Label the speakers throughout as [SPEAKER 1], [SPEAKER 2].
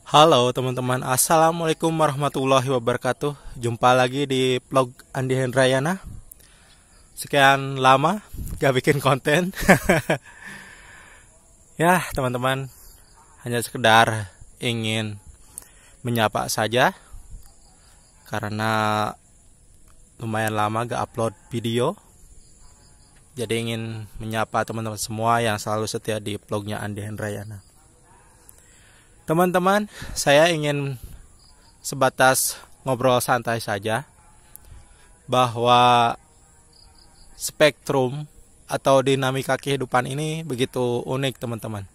[SPEAKER 1] Halo teman-teman, Assalamualaikum warahmatullahi wabarakatuh. Jumpa lagi di vlog Andi Hendrayana. Sekian lama gak bikin konten. Ya teman-teman, hanya sekedar ingin menyapa saja, karena lumayan lama gak upload video. Jadi ingin menyapa teman-teman semua yang selalu setia di vlognya Andi Hendrayana. Teman-teman, saya ingin sebatas ngobrol santai saja bahwa spektrum atau dinamika kehidupan ini begitu unik, teman-teman.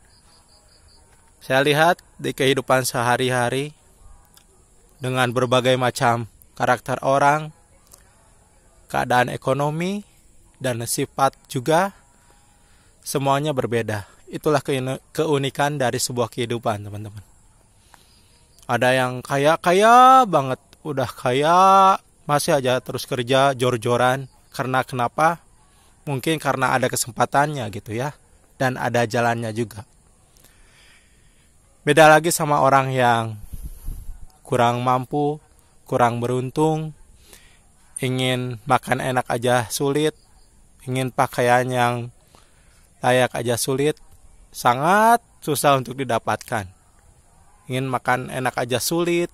[SPEAKER 1] Saya lihat di kehidupan sehari-hari dengan berbagai macam karakter orang, keadaan ekonomi, dan sifat juga semuanya berbeda. Itulah keunikan dari sebuah kehidupan, teman-teman. Ada yang kaya banget, udah kaya, masih aja terus kerja jor-joran. Karena kenapa? Mungkin karena ada kesempatannya gitu ya, dan ada jalannya juga. Beda lagi sama orang yang kurang mampu, kurang beruntung, ingin makan enak aja sulit, ingin pakaian yang layak aja sulit, sangat susah untuk didapatkan. Ingin makan enak aja sulit,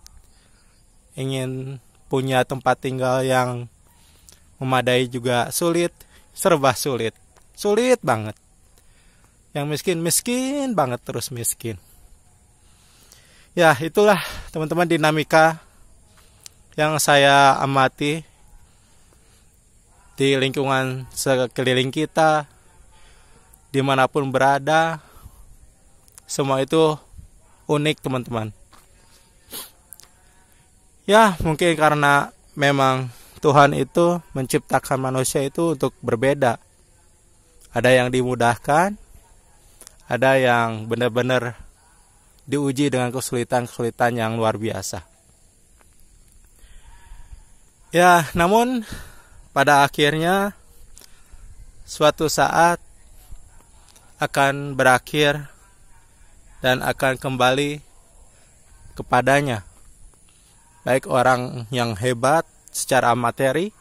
[SPEAKER 1] ingin punya tempat tinggal yang memadai juga sulit, serba sulit, sulit banget. Yang miskin banget, terus miskin. Ya, itulah teman-teman dinamika yang saya amati di lingkungan sekeliling kita, dimanapun berada. Semua itu unik, teman-teman. Ya, mungkin karena memang Tuhan itu menciptakan manusia itu untuk berbeda. Ada yang dimudahkan, ada yang benar-benar diuji dengan kesulitan-kesulitan yang luar biasa. Ya, namun pada akhirnya suatu saat akan berakhir dan akan kembali kepadanya. Baik orang yang hebat secara materi,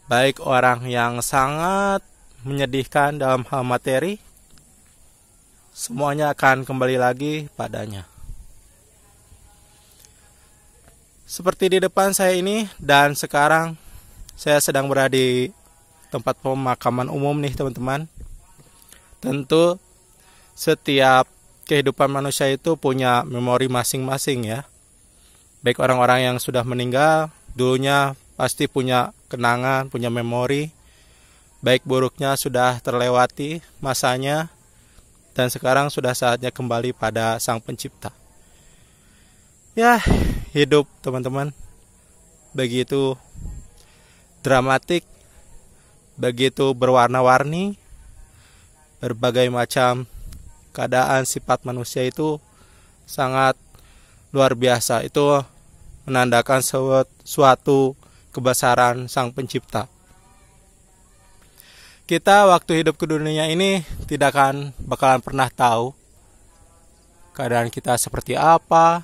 [SPEAKER 1] baik orang yang sangat menyedihkan dalam hal materi, semuanya akan kembali lagi padanya. Seperti di depan saya ini, dan sekarang saya sedang berada di tempat pemakaman umum nih, teman-teman. Tentu setiap kehidupan manusia itu punya memori masing-masing ya. Baik orang-orang yang sudah meninggal, dulunya pasti punya kenangan, punya memori. Baik buruknya sudah terlewati masanya, dan sekarang sudah saatnya kembali pada Sang Pencipta. Ya, hidup teman-teman begitu dramatik, begitu berwarna-warni. Berbagai macam keadaan sifat manusia itu sangat luar biasa. Itu menandakan suatu kebesaran Sang Pencipta. Kita waktu hidup ke dunia ini tidak akan bakalan pernah tahu keadaan kita seperti apa.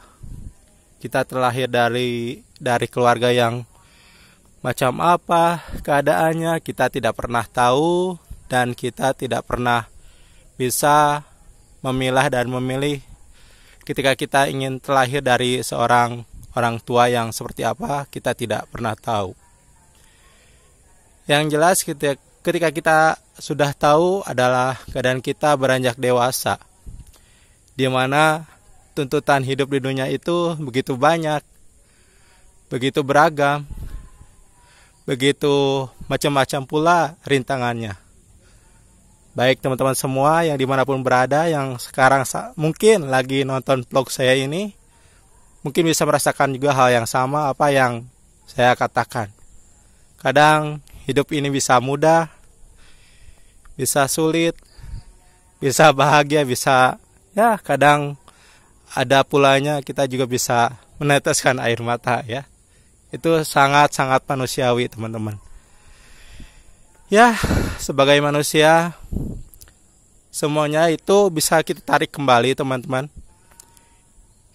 [SPEAKER 1] Kita terlahir dari keluarga yang macam apa keadaannya, kita tidak pernah tahu. Dan kita tidak pernah bisa memilah dan memilih ketika kita ingin terlahir dari seorang orang tua yang seperti apa, kita tidak pernah tahu. Yang jelas ketika kita sudah tahu adalah keadaan kita beranjak dewasa, di mana tuntutan hidup di dunia itu begitu banyak, begitu beragam, begitu macam-macam pula rintangannya. Baik teman-teman semua yang dimanapun berada, yang sekarang mungkin lagi nonton vlog saya ini, mungkin bisa merasakan juga hal yang sama apa yang saya katakan. Kadang hidup ini bisa mudah, bisa sulit, bisa bahagia, bisa ya kadang ada pulanya kita juga bisa meneteskan air mata ya. Itu sangat-sangat manusiawi, teman-teman. Ya, sebagai manusia, semuanya itu bisa kita tarik kembali, teman-teman.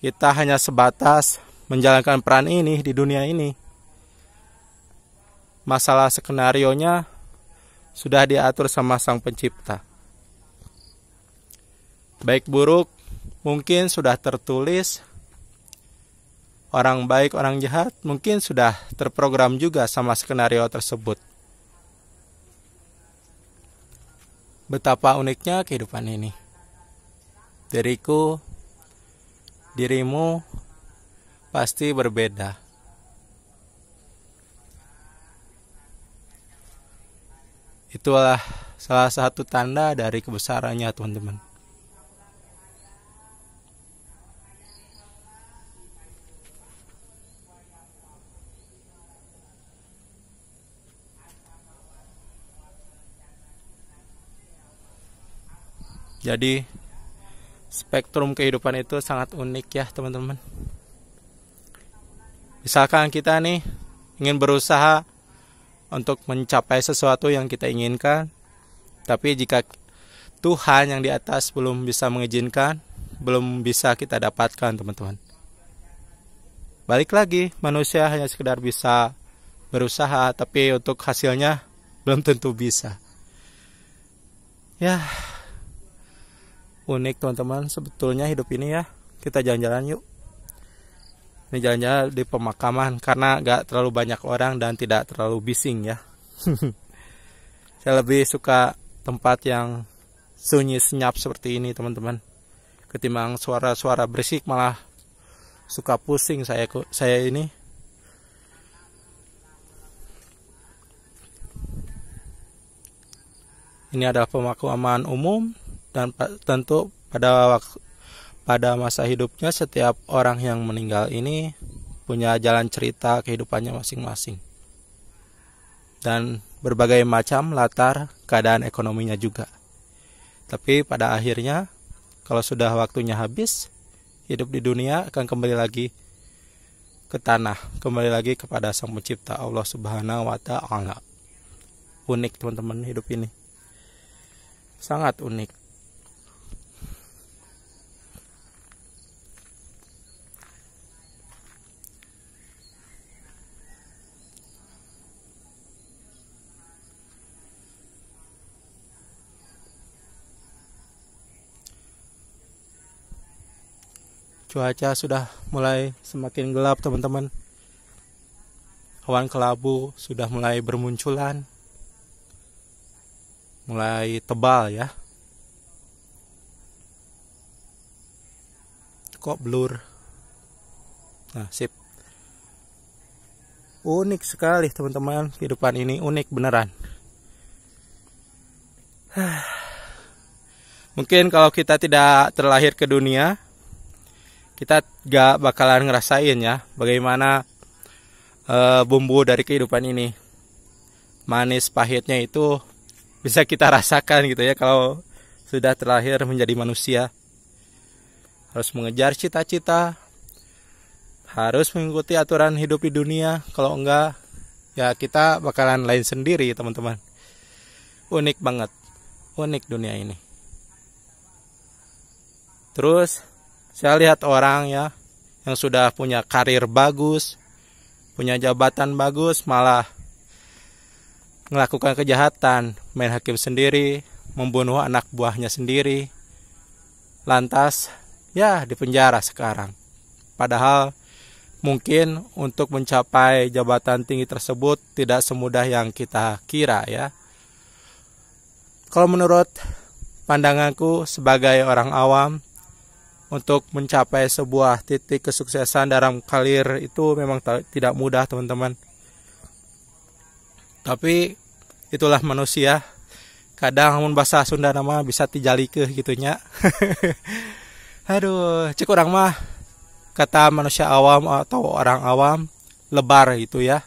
[SPEAKER 1] Kita hanya sebatas menjalankan peran ini di dunia ini. Masalah skenarionya sudah diatur sama Sang Pencipta. Baik buruk mungkin sudah tertulis. Orang baik, orang jahat mungkin sudah terprogram juga sama skenario tersebut. Betapa uniknya kehidupan ini. Diriku, dirimu pasti berbeda. Itulah salah satu tanda dari kebesarannya, teman-teman. Jadi spektrum kehidupan itu sangat unik ya teman-teman. Misalkan kita nih ingin berusaha untuk mencapai sesuatu yang kita inginkan, tapi jika Tuhan yang di atas belum bisa mengizinkan, belum bisa kita dapatkan teman-teman. Balik lagi, manusia hanya sekedar bisa berusaha, tapi untuk hasilnya belum tentu bisa. Ya, unik teman-teman sebetulnya hidup ini ya. Kita jalan-jalan yuk. Ini jalan-jalan di pemakaman karena gak terlalu banyak orang dan tidak terlalu bising ya. Saya lebih suka tempat yang sunyi senyap seperti ini teman-teman. Ketimbang suara-suara berisik malah suka pusing saya ini. Ini adalah pemakaman umum. Dan tentu pada masa hidupnya setiap orang yang meninggal ini punya jalan cerita kehidupannya masing-masing. Dan berbagai macam latar keadaan ekonominya juga. Tapi pada akhirnya kalau sudah waktunya habis, hidup di dunia akan kembali lagi ke tanah, kembali lagi kepada Sang Pencipta Allah Subhanahu wa Ta'ala. Unik teman-teman hidup ini. Sangat unik. Cuaca sudah mulai semakin gelap teman-teman. Awan kelabu sudah mulai bermunculan. Mulai tebal ya. Kok blur. Nah sip. Unik sekali teman-teman. Kehidupan ini unik beneran. Mungkin kalau kita tidak terlahir ke dunia, kita gak bakalan ngerasain ya bagaimana bumbu dari kehidupan ini. Manis pahitnya itu bisa kita rasakan gitu ya kalau sudah terlahir menjadi manusia. Harus mengejar cita-cita, harus mengikuti aturan hidup di dunia. Kalau enggak ya kita bakalan lain sendiri teman-teman. Unik banget, unik dunia ini. Terus saya lihat orang ya yang sudah punya karir bagus, punya jabatan bagus, malah melakukan kejahatan, main hakim sendiri, membunuh anak buahnya sendiri. Lantas ya dipenjara sekarang. Padahal mungkin untuk mencapai jabatan tinggi tersebut tidak semudah yang kita kira ya. Kalau menurut pandanganku sebagai orang awam, untuk mencapai sebuah titik kesuksesan dalam karir itu memang tidak mudah teman-teman. Tapi itulah manusia. Kadang mun bahasa Sunda nama bisa tijalikeun gitunya. Aduh, cek orang mah kata manusia awam atau orang awam lebar gitu ya.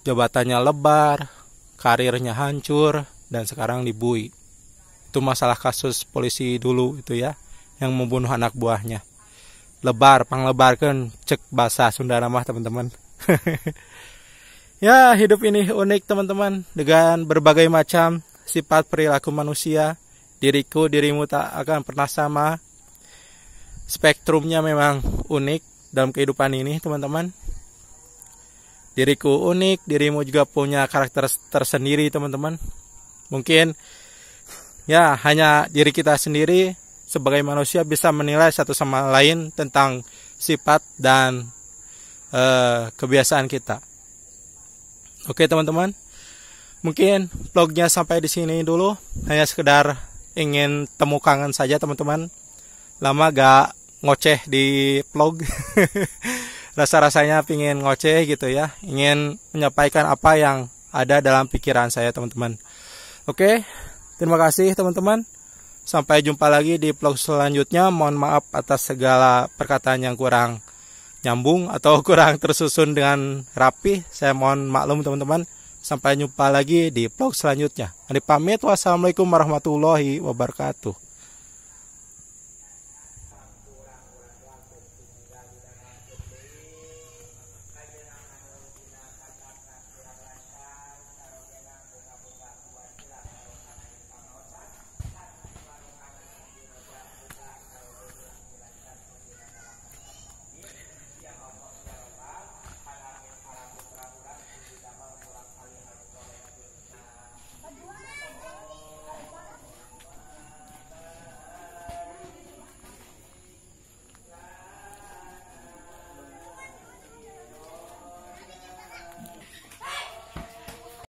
[SPEAKER 1] Jabatannya lebar, karirnya hancur dan sekarang dibui. Itu masalah kasus polisi dulu itu ya, yang membunuh anak buahnya. Lebar, panglebarkeun cek bahasa Sunda mah teman-teman. Ya, hidup ini unik teman-teman, dengan berbagai macam sifat perilaku manusia. Diriku, dirimu tak akan pernah sama. spektrumnya memang unik dalam kehidupan ini, teman-teman. Diriku unik, dirimu juga punya karakter tersendiri, teman-teman. Mungkin ya hanya diri kita sendiri sebagai manusia bisa menilai satu sama lain tentang sifat dan kebiasaan kita. Oke, teman-teman. Mungkin vlognya sampai di sini dulu. Hanya sekedar ingin temu kangen saja, teman-teman. Lama gak ngoceh di vlog. Rasa-rasanya pingin ngoceh gitu ya. Ingin menyampaikan apa yang ada dalam pikiran saya, teman-teman. Oke, terima kasih, teman-teman. Sampai jumpa lagi di vlog selanjutnya. Mohon maaf atas segala perkataan yang kurang nyambung atau kurang tersusun dengan rapi. Saya mohon maklum, teman-teman. Sampai jumpa lagi di vlog selanjutnya. Ani pamit. Wassalamualaikum warahmatullahi wabarakatuh.